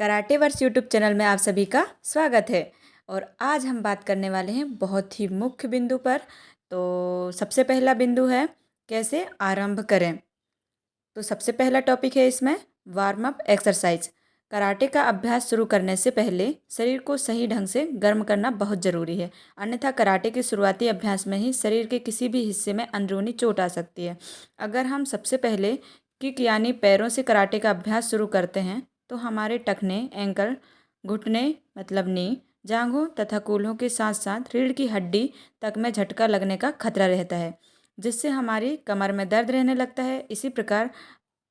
Karate verse YouTube channel में आप सभी का स्वागत है। और आज हम बात करने वाले हैं बहुत ही मुख्य बिंदु पर। तो सबसे पहला बिंदु है कैसे आरंभ करें। तो सबसे पहला टॉपिक है इसमें वार्म अप एक्सरसाइज। कराटे का अभ्यास शुरू करने से पहले शरीर को सही ढंग से गर्म करना बहुत ज़रूरी है। अन्यथा कराटे के शुरुआती अभ्यास में ही शरीर के किसी भी हिस्से में अंदरूनी चोट आ सकती है। अगर हम सबसे पहले किक यानी पैरों से कराटे का अभ्यास शुरू करते हैं तो हमारे टखने, एंकल, घुटने मतलब नी, जांघों तथा कूल्हों के साथ साथ रीढ़ की हड्डी तक में झटका लगने का खतरा रहता है, जिससे हमारी कमर में दर्द रहने लगता है। इसी प्रकार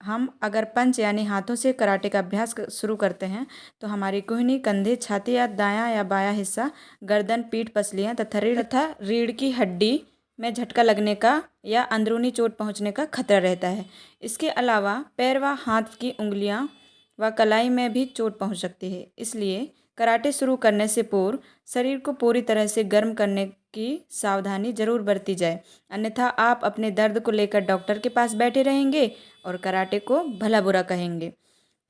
हम अगर पंच यानी हाथों से कराटे का अभ्यास शुरू करते हैं तो हमारी कुहनी, कंधे, छाती या दायां या बायां हिस्सा, गर्दन, पीठ, पसलियां तथा रीढ़ की हड्डी में झटका लगने का या अंदरूनी चोट पहुंचने का खतरा रहता है। इसके अलावा पैर व हाथ की उंगलियां व कलाई में भी चोट पहुंच सकती है। इसलिए कराटे शुरू करने से पूर्व शरीर को पूरी तरह से गर्म करने की सावधानी जरूर बरती जाए, अन्यथा आप अपने दर्द को लेकर डॉक्टर के पास बैठे रहेंगे और कराटे को भला बुरा कहेंगे।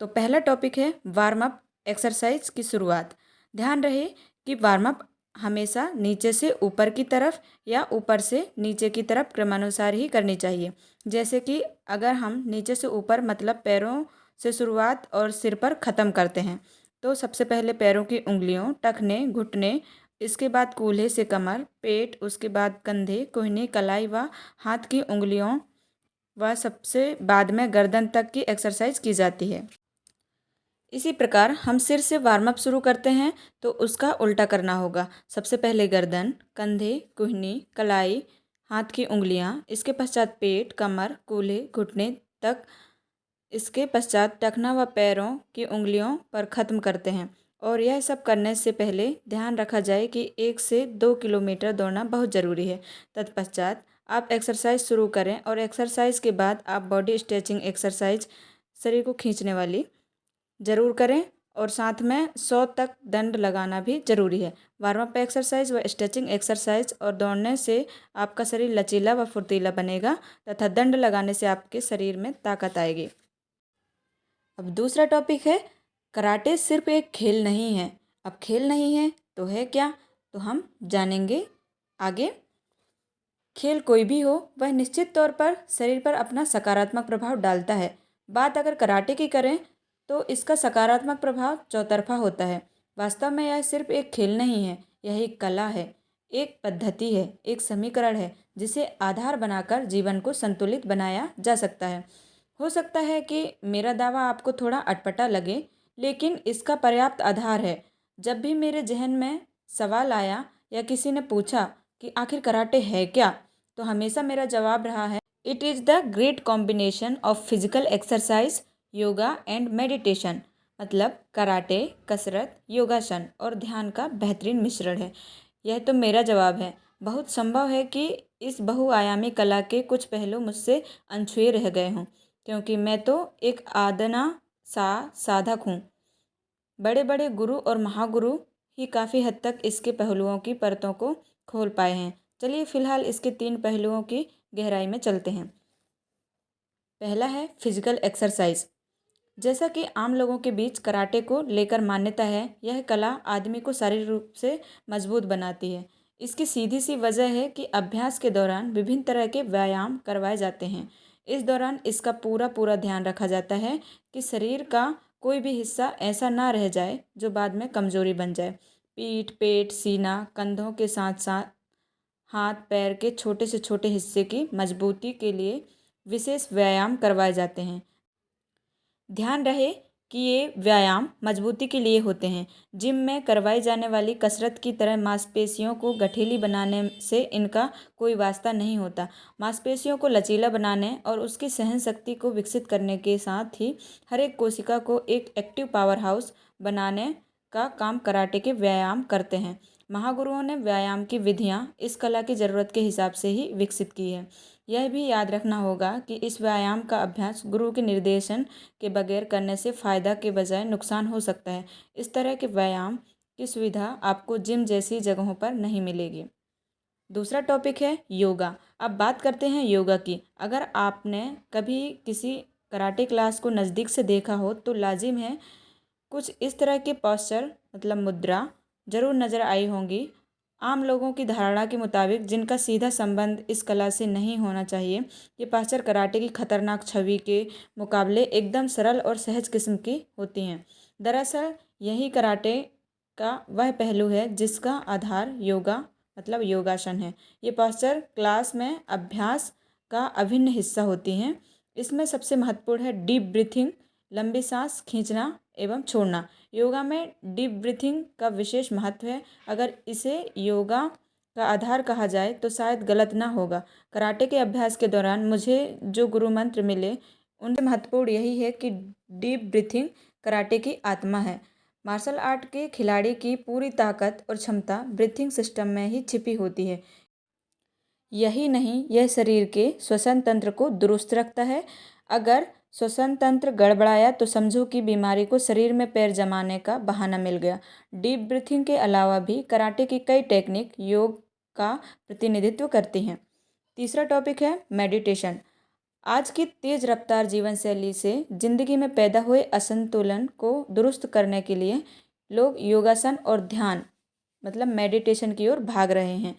तो पहला टॉपिक है वार्म अप एक्सरसाइज की शुरुआत। ध्यान रहे कि वार्म अप हमेशा नीचे से ऊपर की तरफ या ऊपर से नीचे की तरफ क्रमानुसार ही करनी चाहिए। जैसे कि अगर हम नीचे से ऊपर मतलब पैरों से शुरुआत और सिर पर ख़त्म करते हैं तो सबसे पहले पैरों की उंगलियों, टखने, घुटने, इसके बाद कूल्हे से कमर, पेट, उसके बाद कंधे, कोहनी, कलाई व हाथ की उंगलियों व सबसे बाद में गर्दन तक की एक्सरसाइज की जाती है। इसी प्रकार हम सिर से वार्म अप शुरू करते हैं तो उसका उल्टा करना होगा। सबसे पहले गर्दन, कंधे, कुहनी, कलाई, हाथ की उंगलियां, इसके पश्चात पेट, कमर, कूल्हे, घुटने तक, इसके पश्चात टखना व पैरों की उंगलियों पर ख़त्म करते हैं। और यह सब करने से पहले ध्यान रखा जाए कि 1 से 2 किलोमीटर दौड़ना बहुत ज़रूरी है। तत्पश्चात आप एक्सरसाइज शुरू करें और एक्सरसाइज के बाद आप बॉडी स्ट्रेचिंग एक्सरसाइज शरीर को खींचने वाली ज़रूर करें और साथ में 100 तक दंड लगाना भी ज़रूरी है। वार्म अप एक्सरसाइज व स्ट्रेचिंग एक्सरसाइज और दौड़ने से आपका शरीर लचीला व फुर्तीला बनेगा तथा दंड लगाने से आपके शरीर में ताकत आएगी। अब दूसरा टॉपिक है कराटे सिर्फ एक खेल नहीं है। अब खेल नहीं है तो है क्या, तो हम जानेंगे आगे। खेल कोई भी हो वह निश्चित तौर पर शरीर पर अपना सकारात्मक प्रभाव डालता है। बात अगर कराटे की करें तो इसका सकारात्मक प्रभाव चौतरफा होता है। वास्तव में यह सिर्फ एक खेल नहीं है, यह एक कला है, एक पद्धति है, एक समीकरण है जिसे आधार बनाकर जीवन को संतुलित बनाया जा सकता है। हो सकता है कि मेरा दावा आपको थोड़ा अटपटा लगे, लेकिन इसका पर्याप्त आधार है। जब भी मेरे जहन में सवाल आया या किसी ने पूछा कि आखिर कराटे है क्या, तो हमेशा मेरा जवाब रहा है it is the great combination of physical exercise, yoga and meditation. मतलब कराटे कसरत, योगासन और ध्यान का बेहतरीन मिश्रण है। यह तो मेरा जवाब है। बहुत संभव है कि इस बहुआयामी कला के कुछ पहलू मुझसे अनछुए रह गए हों, क्योंकि मैं तो एक आदना सा साधक हूँ। बड़े बड़े गुरु और महागुरु ही काफ़ी हद तक इसके पहलुओं की परतों को खोल पाए हैं। चलिए फिलहाल इसके 3 पहलुओं की गहराई में चलते हैं। पहला है फिजिकल एक्सरसाइज। जैसा कि आम लोगों के बीच कराटे को लेकर मान्यता है, यह कला आदमी को शारीरिक रूप से मजबूत बनाती है। इसकी सीधी सी वजह है कि अभ्यास के दौरान विभिन्न तरह के व्यायाम करवाए जाते हैं। इस दौरान इसका पूरा पूरा ध्यान रखा जाता है कि शरीर का कोई भी हिस्सा ऐसा ना रह जाए जो बाद में कमजोरी बन जाए। पीठ, पेट, सीना, कंधों के साथ साथ हाथ पैर के छोटे से छोटे हिस्से की मजबूती के लिए विशेष व्यायाम करवाए जाते हैं। ध्यान रहे कि ये व्यायाम मजबूती के लिए होते हैं। जिम में करवाई जाने वाली कसरत की तरह मांसपेशियों को गठीली बनाने से इनका कोई वास्ता नहीं होता। मांसपेशियों को लचीला बनाने और उसकी सहन शक्ति को विकसित करने के साथ ही हर एक कोशिका को एक एक्टिव पावर हाउस बनाने का काम कराटे के व्यायाम करते हैं। महागुरुओं ने व्यायाम की विधियाँ इस कला की ज़रूरत के हिसाब से ही विकसित की है। यह भी याद रखना होगा कि इस व्यायाम का अभ्यास गुरु के निर्देशन के बगैर करने से फ़ायदा के बजाय नुकसान हो सकता है। इस तरह के व्यायाम की सुविधा आपको जिम जैसी जगहों पर नहीं मिलेगी। दूसरा टॉपिक है योगा। अब बात करते हैं योगा की। अगर आपने कभी किसी कराटे क्लास को नज़दीक से देखा हो तो लाजिम है कुछ इस तरह के पोस्चर मतलब मुद्रा जरूर नज़र आई होंगी आम लोगों की धारणा के मुताबिक, जिनका सीधा संबंध इस कला से नहीं होना चाहिए। ये पोस्चर कराटे की खतरनाक छवि के मुकाबले एकदम सरल और सहज किस्म की होती हैं। दरअसल यही कराटे का वह पहलू है जिसका आधार योगा मतलब योगासन है। ये पोस्चर क्लास में अभ्यास का अभिन्न हिस्सा होती हैं। इसमें सबसे महत्वपूर्ण है डीप ब्रीथिंग, लंबी सांस खींचना एवं छोड़ना। योगा में डीप ब्रीथिंग का विशेष महत्व है। अगर इसे योगा का आधार कहा जाए तो शायद गलत ना होगा। कराटे के अभ्यास के दौरान मुझे जो गुरु मंत्र मिले उनसे महत्वपूर्ण यही है कि डीप ब्रीथिंग कराटे की आत्मा है। मार्शल आर्ट के खिलाड़ी की पूरी ताकत और क्षमता ब्रीथिंग सिस्टम में ही छिपी होती है। यही नहीं, यह शरीर के श्वसन तंत्र को दुरुस्त रखता है। अगर श्वसन तंत्र गड़बड़ाया तो समझो कि बीमारी को शरीर में पैर जमाने का बहाना मिल गया। डीप ब्रीथिंग के अलावा भी कराटे की कई टेक्निक योग का प्रतिनिधित्व करती हैं। तीसरा टॉपिक है मेडिटेशन। आज की तेज रफ्तार जीवन शैली से जिंदगी में पैदा हुए असंतुलन को दुरुस्त करने के लिए लोग योगासन और ध्यान मतलब मेडिटेशन की ओर भाग रहे हैं।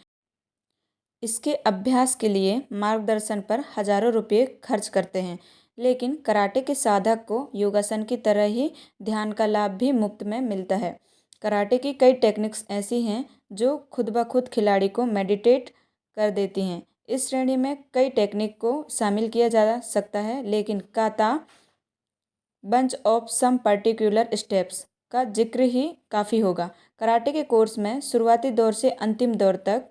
इसके अभ्यास के लिए मार्गदर्शन पर हजारों रुपये खर्च करते हैं, लेकिन कराटे के साधक को योगासन की तरह ही ध्यान का लाभ भी मुफ्त में मिलता है। कराटे की कई टेक्निक्स ऐसी हैं जो खुद ब खुद खिलाड़ी को मेडिटेट कर देती हैं। इस श्रेणी में कई टेक्निक को शामिल किया जा सकता है, लेकिन काता bunch of some particular steps का जिक्र ही काफ़ी होगा। कराटे के कोर्स में शुरुआती दौर से अंतिम दौर तक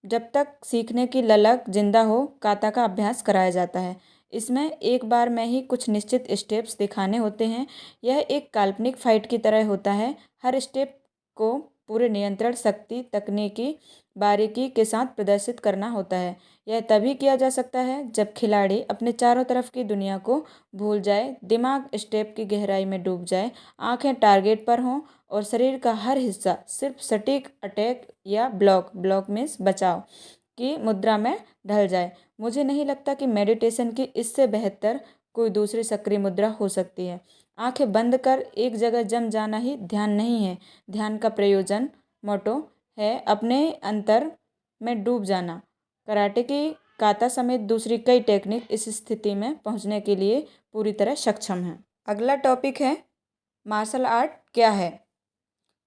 जब तक सीखने की ललक जिंदा हो काता का अभ्यास कराया जाता है। इसमें एक बार में ही कुछ निश्चित स्टेप्स दिखाने होते हैं। यह एक काल्पनिक फाइट की तरह होता है। हर स्टेप को पूरे नियंत्रण, शक्ति, तकनीकी बारीकी के साथ प्रदर्शित करना होता है। यह तभी किया जा सकता है जब खिलाड़ी अपने चारों तरफ की दुनिया को भूल जाए, दिमाग स्टेप की गहराई में डूब जाए, आंखें टारगेट पर हों और शरीर का हर हिस्सा सिर्फ सटीक अटैक या ब्लॉक में बचाव की मुद्रा में ढल जाए। मुझे नहीं लगता कि मेडिटेशन की इससे बेहतर कोई दूसरी सक्रिय मुद्रा हो सकती है। आंखें बंद कर एक जगह जम जाना ही ध्यान नहीं है। ध्यान का प्रयोजन मोटो है अपने अंतर में डूब जाना। कराटे की काता समेत दूसरी कई टेक्निक इस स्थिति में पहुंचने के लिए पूरी तरह सक्षम हैं। अगला टॉपिक है मार्शल आर्ट क्या है।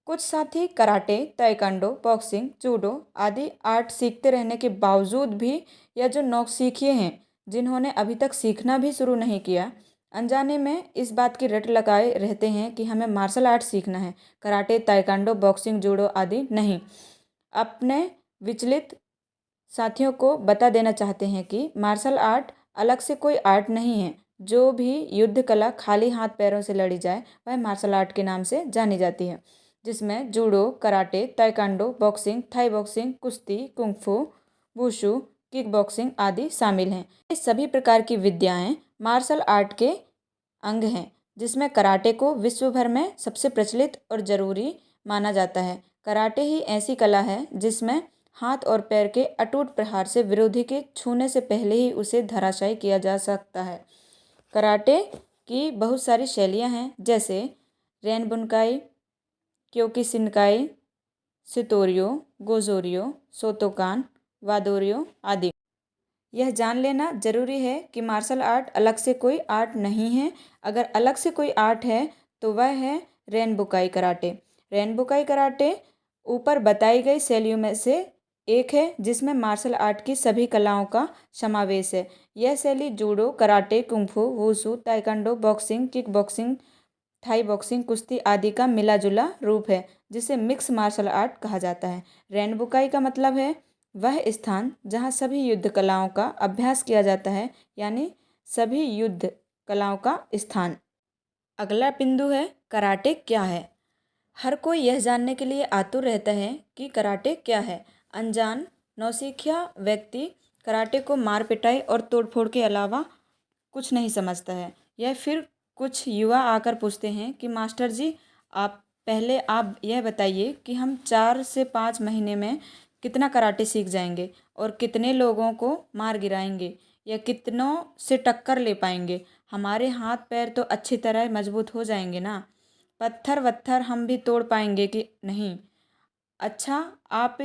कुछ साथी कराटे, ताइक्वांडो, बॉक्सिंग, जूडो आदि आर्ट सीखते रहने के बावजूद भी या जो नौसिखिए हैं जिन्होंने अभी तक सीखना भी शुरू नहीं किया, अनजाने में इस बात की रट लगाए रहते हैं कि हमें मार्शल आर्ट सीखना है, कराटे, ताइक्वांडो, बॉक्सिंग, जूडो आदि नहीं। अपने विचलित साथियों को बता देना चाहते हैं कि मार्शल आर्ट अलग से कोई आर्ट नहीं है। जो भी युद्ध कला खाली हाथ पैरों से लड़ी जाए वह मार्शल आर्ट के नाम से जानी जाती है, जिसमें judo, karate, taekwondo, boxing, Thai boxing, कुश्ती, कुंग-फू, वुशु, किक बॉक्सिंग आदि शामिल हैं। ये सभी प्रकार की विद्याएं मार्शल आर्ट के अंग हैं, जिसमें कराटे को विश्व भर में सबसे प्रचलित और जरूरी माना जाता है। कराटे ही ऐसी कला है जिसमें हाथ और पैर के अटूट प्रहार से विरोधी के छूने से पहले ही उसे धराशायी किया जा सकता है। कराटे की बहुत सारी शैलियां हैं, जैसे रेन बुनकाई, क्योकुशिनकाई, सितोरियो, गोजोरियो, शोतोकान, वादोरियो आदि। यह जान लेना जरूरी है कि मार्शल आर्ट अलग से कोई आर्ट नहीं है। अगर अलग से कोई आर्ट है तो वह है रेनबुकाई कराटे। रेनबुकाई कराटे ऊपर बताई गई शैलियों में से एक है जिसमें मार्शल आर्ट की सभी कलाओं का समावेश है। यह शैली judo, karate, kung fu, wushu, taekwondo, boxing, kick boxing, Thai boxing, कुश्ती आदि का मिला जुला रूप है, जिसे मिक्स मार्शल आर्ट कहा जाता है। रेनबुकाई का मतलब है वह स्थान जहाँ सभी युद्ध कलाओं का अभ्यास किया जाता है, यानी सभी युद्ध कलाओं का स्थान। अगला बिंदु है कराटे क्या है। हर कोई यह जानने के लिए आतुर रहता है कि कराटे क्या है। अनजान नौसिखिया व्यक्ति कराटे को मार पिटाई और तोड़फोड़ के अलावा कुछ नहीं समझता है। यह फिर कुछ युवा आकर पूछते हैं कि मास्टर जी, आप यह बताइए कि हम 4 से 5 महीने में कितना कराटे सीख जाएंगे और कितने लोगों को मार गिराएंगे या कितनों से टक्कर ले पाएंगे। हमारे हाथ पैर तो अच्छी तरह मजबूत हो जाएंगे ना। पत्थर वत्थर हम भी तोड़ पाएंगे कि नहीं। अच्छा, आप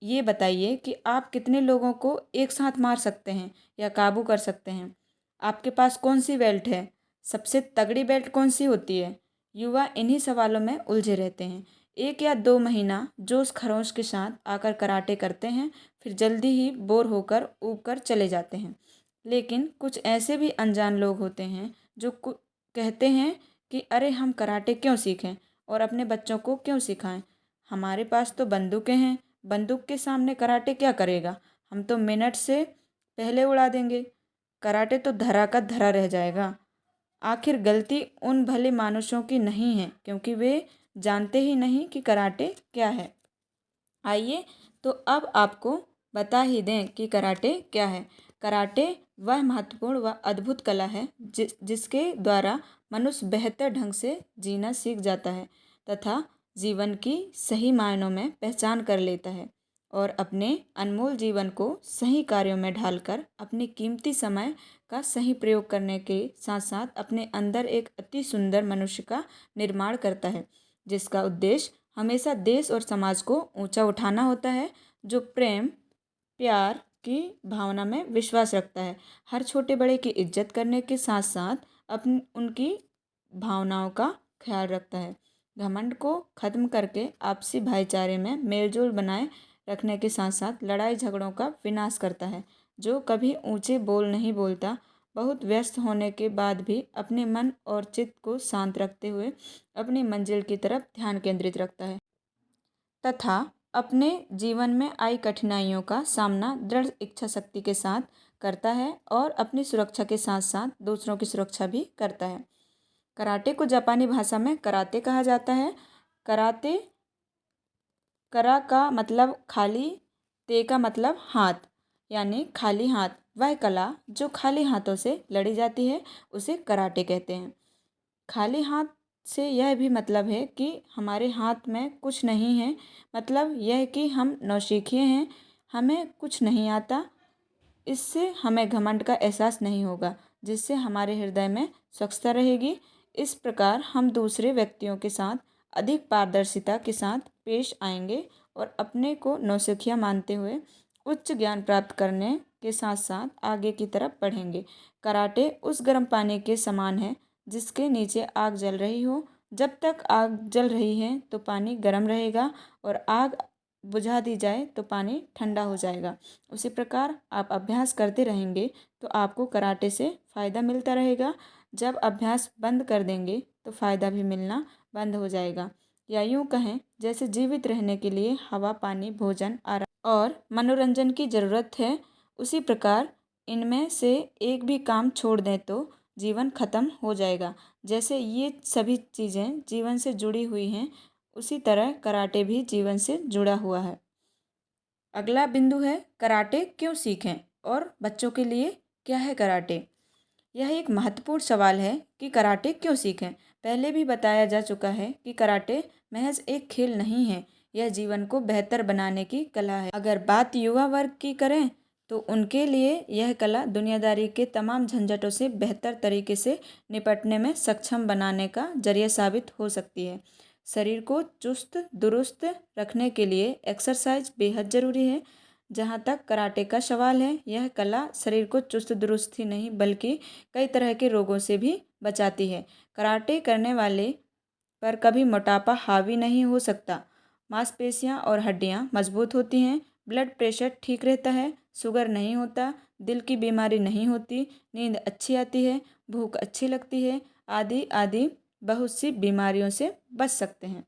ये बताइए कि आप कितने लोगों को एक साथ मार सकते हैं या काबू कर सकते हैं। आपके पास कौन सी बेल्ट है, सबसे तगड़ी बेल्ट कौन सी होती है। युवा इन्हीं सवालों में उलझे रहते हैं। 1 या 2 महीना जोश खरोश के साथ आकर कराटे करते हैं, फिर जल्दी ही बोर होकर ऊब कर चले जाते हैं। लेकिन कुछ ऐसे भी अनजान लोग होते हैं जो कहते हैं कि अरे हम कराटे क्यों सीखें और अपने बच्चों को क्यों सिखाएं। हमारे पास तो बंदूकें हैं, बंदूक के सामने कराटे क्या करेगा, हम तो मिनट से पहले उड़ा देंगे। कराटे तो धरा का धरा रह जाएगा। आखिर गलती उन भले मानुषों की नहीं है क्योंकि वे जानते ही नहीं कि कराटे क्या है। आइए तो अब आपको बता ही दें कि कराटे क्या है। कराटे वह महत्वपूर्ण व अद्भुत कला है जिसके द्वारा मनुष्य बेहतर ढंग से जीना सीख जाता है तथा जीवन की सही मायनों में पहचान कर लेता है और अपने अनमोल जीवन को सही कार्यों में ढालकर अपने कीमती समय का सही प्रयोग करने के साथ साथ अपने अंदर एक अति सुंदर मनुष्य का निर्माण करता है, जिसका उद्देश्य हमेशा देश और समाज को ऊंचा उठाना होता है, जो प्रेम प्यार की भावना में विश्वास रखता है, हर छोटे बड़े की इज्जत करने के साथ साथ अपनी उनकी भावनाओं का ख्याल रखता है, घमंड को खत्म करके आपसी भाईचारे में मेलजोल बनाए रखने के साथ साथ लड़ाई झगड़ों का विनाश करता है, जो कभी ऊंचे बोल नहीं बोलता, बहुत व्यस्त होने के बाद भी अपने मन और चित्त को शांत रखते हुए अपनी मंजिल की तरफ ध्यान केंद्रित रखता है तथा अपने जीवन में आई कठिनाइयों का सामना दृढ़ इच्छा शक्ति के साथ करता है और अपनी सुरक्षा के साथ साथ दूसरों की सुरक्षा भी करता है। कराटे को जापानी भाषा में कराते कहा जाता है। कराते, करा का मतलब खाली, ते का मतलब हाथ, यानी खाली हाथ। वह कला जो खाली हाथों से लड़ी जाती है उसे कराटे कहते हैं। खाली हाथ से यह भी मतलब है कि हमारे हाथ में कुछ नहीं है, मतलब यह कि हम नौसिखिए हैं, हमें कुछ नहीं आता। इससे हमें घमंड का एहसास नहीं होगा, जिससे हमारे हृदय में स्वच्छता रहेगी। इस प्रकार हम दूसरे व्यक्तियों के साथ अधिक पारदर्शिता के साथ पेश आएंगे और अपने को नौसिखिया मानते हुए उच्च ज्ञान प्राप्त करने के साथ साथ आगे की तरफ बढ़ेंगे। कराटे उस गर्म पानी के समान है जिसके नीचे आग जल रही हो। जब तक आग जल रही है तो पानी गर्म रहेगा और आग बुझा दी जाए तो पानी ठंडा हो जाएगा। उसी प्रकार आप अभ्यास करते रहेंगे तो आपको कराटे से फ़ायदा मिलता रहेगा। जब अभ्यास बंद कर देंगे तो फ़ायदा भी मिलना बंद हो जाएगा। या यूँ कहें जैसे जीवित रहने के लिए हवा, पानी, भोजन, आराम और मनोरंजन की ज़रूरत है, उसी प्रकार इनमें से एक भी काम छोड़ दें तो जीवन खत्म हो जाएगा। जैसे ये सभी चीज़ें जीवन से जुड़ी हुई हैं, उसी तरह कराटे भी जीवन से जुड़ा हुआ है। अगला बिंदु है कराटे क्यों सीखें और बच्चों के लिए क्या है कराटे। यह एक महत्वपूर्ण सवाल है कि कराटे क्यों सीखें। पहले भी बताया जा चुका है कि कराटे महज एक खेल नहीं है, यह जीवन को बेहतर बनाने की कला है। अगर बात युवा वर्ग की करें तो उनके लिए यह कला दुनियादारी के तमाम झंझटों से बेहतर तरीके से निपटने में सक्षम बनाने का जरिया साबित हो सकती है। शरीर को चुस्त दुरुस्त रखने के लिए एक्सरसाइज बेहद ज़रूरी है। जहाँ तक कराटे का सवाल है, यह कला शरीर को चुस्त दुरुस्त ही नहीं बल्कि कई तरह के रोगों से भी बचाती है। कराटे करने वाले पर कभी मोटापा हावी नहीं हो सकता। मांसपेशियां और हड्डियां मजबूत होती हैं, ब्लड प्रेशर ठीक रहता है, शुगर नहीं होता, दिल की बीमारी नहीं होती, नींद अच्छी आती है, भूख अच्छी लगती है, आदि आदि बहुत सी बीमारियों से बच सकते हैं।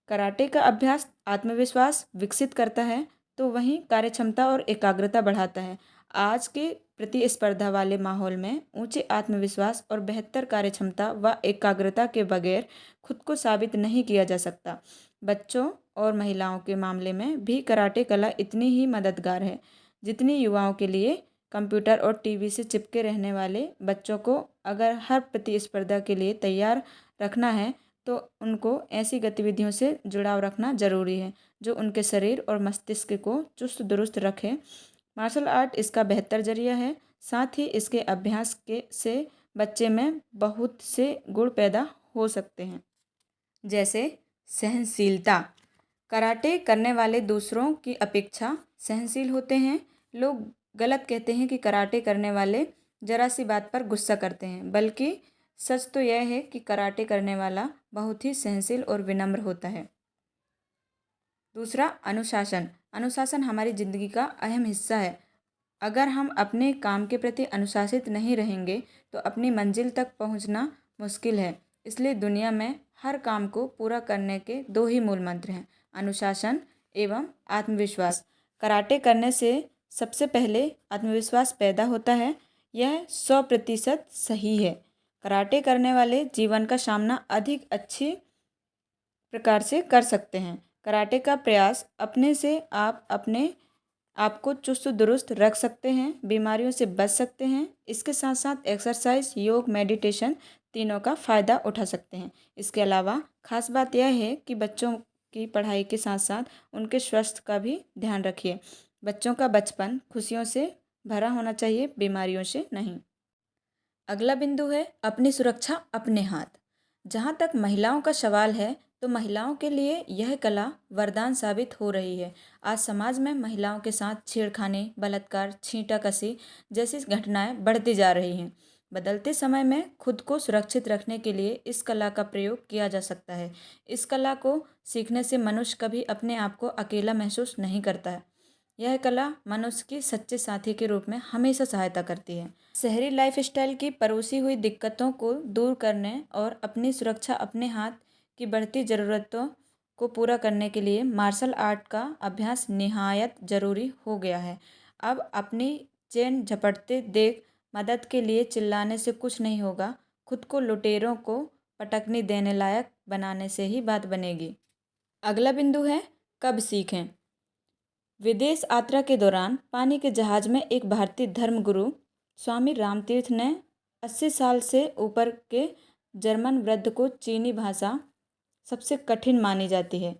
कराटे का अभ्यास आत्मविश्वास विकसित करता है तो वहीं कार्यक्षमता और एकाग्रता बढ़ाता है। आज के प्रतिस्पर्धा वाले माहौल में ऊंचे आत्मविश्वास और बेहतर कार्यक्षमता व एकाग्रता के बगैर खुद को साबित नहीं किया जा सकता। बच्चों और महिलाओं के मामले में भी कराटे कला इतनी ही मददगार है जितनी युवाओं के लिए। कंप्यूटर और टीवी से चिपके रहने वाले बच्चों को अगर हर प्रतिस्पर्धा के लिए तैयार रखना है तो उनको ऐसी गतिविधियों से जुड़ाव रखना जरूरी है जो उनके शरीर और मस्तिष्क को चुस्त दुरुस्त रखे। मार्शल आर्ट इसका बेहतर जरिया है। साथ ही इसके अभ्यास के से बच्चे में बहुत से गुण पैदा हो सकते हैं, जैसे सहनशीलता। कराटे करने वाले दूसरों की अपेक्षा सहनशील होते हैं। लोग गलत कहते हैं कि कराटे करने वाले जरा सी बात पर गुस्सा करते हैं, बल्कि सच तो यह है कि कराटे करने वाला बहुत ही सहनशील और विनम्र होता है। दूसरा, अनुशासन। अनुशासन हमारी ज़िंदगी का अहम हिस्सा है। अगर हम अपने काम के प्रति अनुशासित नहीं रहेंगे तो अपनी मंजिल तक पहुंचना मुश्किल है। इसलिए दुनिया में हर काम को पूरा करने के दो ही मूल मंत्र हैं, अनुशासन एवं आत्मविश्वास। कराटे करने से सबसे पहले आत्मविश्वास पैदा होता है। यह 100% सही है। कराटे करने वाले जीवन का सामना अधिक अच्छी प्रकार से कर सकते हैं। कराटे का प्रयास अपने से आप अपने आपको चुस्त दुरुस्त रख सकते हैं, बीमारियों से बच सकते हैं। इसके साथ साथ एक्सरसाइज, योग, मेडिटेशन तीनों का फ़ायदा उठा सकते हैं। इसके अलावा खास बात यह है कि बच्चों की पढ़ाई के साथ साथ उनके स्वास्थ्य का भी ध्यान रखिए। बच्चों का बचपन खुशियों से भरा होना चाहिए, बीमारियों से नहीं। अगला बिंदु है अपनी सुरक्षा अपने हाथ। जहाँ तक महिलाओं का सवाल है तो महिलाओं के लिए यह कला वरदान साबित हो रही है। आज समाज में महिलाओं के साथ छेड़खानी, बलात्कार, छींटाकशी जैसी घटनाएं बढ़ती जा रही हैं। बदलते समय में खुद को सुरक्षित रखने के लिए इस कला का प्रयोग किया जा सकता है। इस कला को सीखने से मनुष्य कभी अपने आप को अकेला महसूस नहीं करता है। यह कला मनुष्य की सच्चे साथी के रूप में हमेशा सहायता करती है। शहरी लाइफस्टाइल की परोसी हुई दिक्कतों को दूर करने और अपनी सुरक्षा अपने हाथ की बढ़ती ज़रूरतों को पूरा करने के लिए मार्शल आर्ट का अभ्यास निहायत ज़रूरी हो गया है। अब अपनी चेन झपटते देख मदद के लिए चिल्लाने से कुछ नहीं होगा। खुद को लुटेरों को पटकनी देने लायक बनाने से ही बात बनेगी। अगला बिंदु है कब सीखें। विदेश यात्रा के दौरान पानी के जहाज में एक भारतीय धर्मगुरु स्वामी रामतीर्थ ने 80 साल से ऊपर के जर्मन वृद्ध को चीनी भाषा सबसे कठिन मानी जाती है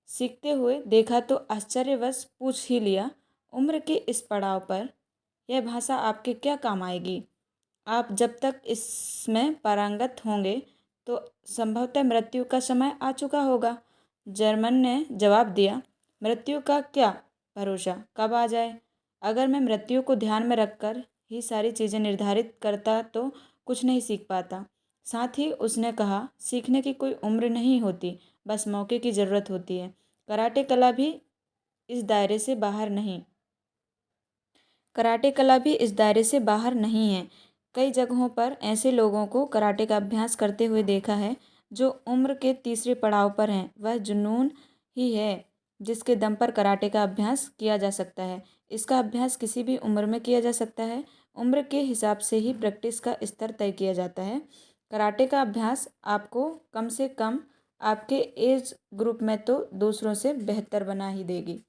सीखते हुए देखा तो आश्चर्यवश पूछ ही लिया, उम्र के इस पड़ाव पर यह भाषा आपके क्या काम आएगी? आप जब तक इसमें पारंगत होंगे तो संभवतः मृत्यु का समय आ चुका होगा। जर्मन ने जवाब दिया, मृत्यु का क्या भरोसा कब आ जाए। अगर मैं मृत्यु को ध्यान में रखकर ही सारी चीज़ें निर्धारित करता तो कुछ नहीं सीख पाता। साथ ही उसने कहा, सीखने की कोई उम्र नहीं होती, बस मौके की ज़रूरत होती है। कराटे कला भी इस दायरे से बाहर नहीं कराटे कला भी इस दायरे से बाहर नहीं है। कई जगहों पर ऐसे लोगों को कराटे का अभ्यास करते हुए देखा है जो उम्र के तीसरे पड़ाव पर हैं। वह जुनून ही है जिसके दम पर कराटे का अभ्यास किया जा सकता है। इसका अभ्यास किसी भी उम्र में किया जा सकता है। उम्र के हिसाब से ही प्रैक्टिस का स्तर तय किया जाता है। कराटे का अभ्यास आपको कम से कम आपके एज ग्रुप में तो दूसरों से बेहतर बना ही देगी।